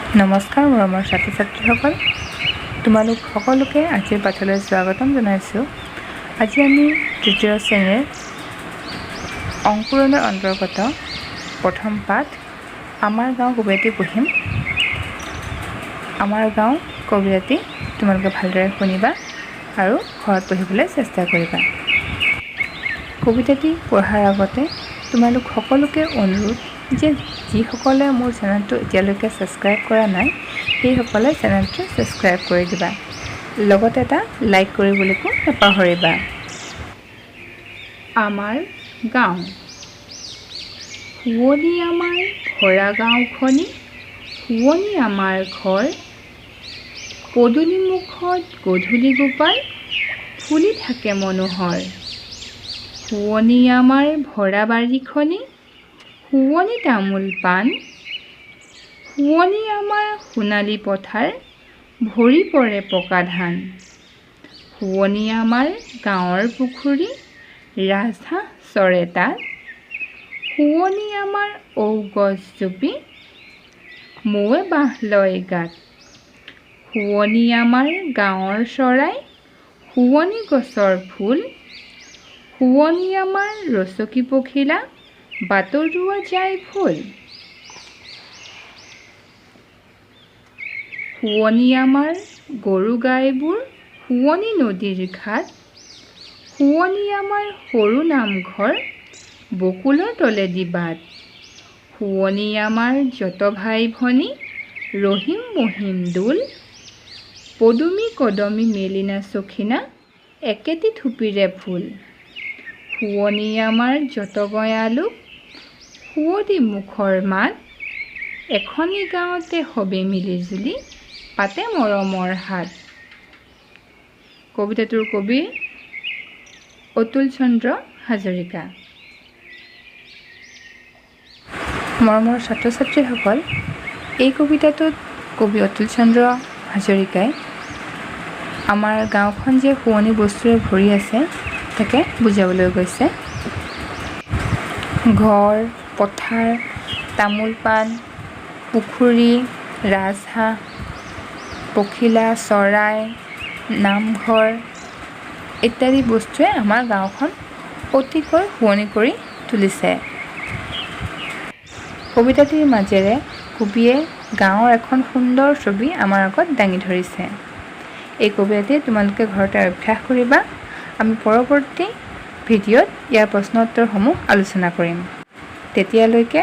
নমস্কাৰ মৰমৰ ছাত্ৰ ছাত্ৰীসকল, তোমালোক সকলোকে আজিৰ পাঠলৈ স্বাগতম জনাইছোঁ। আজি আমি তৃতীয় শ্ৰেণীৰ অংকুৰণৰ অন্তৰ্গত প্ৰথম পাঠ আমাৰ গাঁও কবিতাটি পঢ়িম। আমাৰ গাঁও কবিতাটি তোমালোকে ভালদৰে শুনিবা আৰু ঘৰত পঢ়িবলৈ চেষ্টা কৰিবা। কবিতাটি পঢ়াৰ আগতে তোমালোক সকলোকে অনুৰোধ যে যিসকলে মোৰ চেনেলটো এতিয়ালৈকে ছাবস্ক্ৰাইব কৰা নাই সেইসকলে চেনেলটো ছাবস্ক্ৰাইব কৰি দিবা, লগতে এটা লাইক কৰিবলৈকো নাপাহৰিবা। আমাৰ গাঁও। শুৱনি আমাৰ ভৰা গাঁওখনি, শুৱনি আমাৰ ঘৰ, পদূলি মুখত গধূলি গোপাল ফুলি থাকে মনোহৰ। শুৱনি আমাৰ ভৰা বাৰীখনি, শুৱনি তামোল পাণ, শুৱনি আমাৰ সোণালী পথাৰ ভৰি পৰে পকা ধান। শুৱনি আমাৰ গাঁৱৰ পুখুৰী, ৰাজহাঁহ চৰে তাত, শুৱনি আমাৰ ঔ গছ জুপি, মৌৱে বাঁহ লয় গাত। শুৱনি আমাৰ গাঁৱৰ চৰাই, শুৱনি গছৰ ফুল, শুৱনি আমাৰ ৰচকী পখিলা বাটৰুৱা যায় ফুল। শুৱনি আমাৰ গৰু গাইবোৰ, শুৱনি নদীৰ ঘাট, শুৱনি আমাৰ সৰু নামঘৰ বকুলৰ তলেদি বাট। শুৱনি আমাৰ যত ভাই ভনী, ৰহিম মহিম দোল, পদুমী কদমী মেলিনা চখিনা একেটি থুপিৰে ফুল। শুৱনি আমাৰ যত গঞালোক, শুৱনি মুখৰ মাত, এখনি গাঁৱতে সবে মিলি জুলি পাতে মৰমৰ হাত। কবিতাটোৰ কবি অতুল চন্দ্ৰ হাজৰিকা। মৰমৰ ছাত্ৰ ছাত্ৰীসকল, এই কবিতাটোত কবি অতুল চন্দ্ৰ হাজৰিকাই আমাৰ গাঁওখন যে শুৱনি বস্তুৰে ভৰি আছে তাকে বুজাবলৈ গৈছে। ঘৰ, পথাৰ, তামোল পাণ, পুখুৰী, ৰাজহাঁহ, পখিলা, চৰাই, নামঘৰ ইত্যাদি বস্তুৱে আমাৰ গাঁওখন অতিকৈ শুৱনি কৰি তুলিছে। কবিতাটিৰ মাজেৰে কবিয়ে গাঁৱৰ এখন সুন্দৰ ছবি আমাৰ আগত দাঙি ধৰিছে। এই কবিতাটি তোমালোকে ঘৰতে অভ্যাস কৰিবা। আমি পৰৱৰ্তী ভিডিঅ'ত ইয়াৰ প্ৰশ্ন উত্তৰসমূহ আলোচনা কৰিম। তেতিয়ালৈকে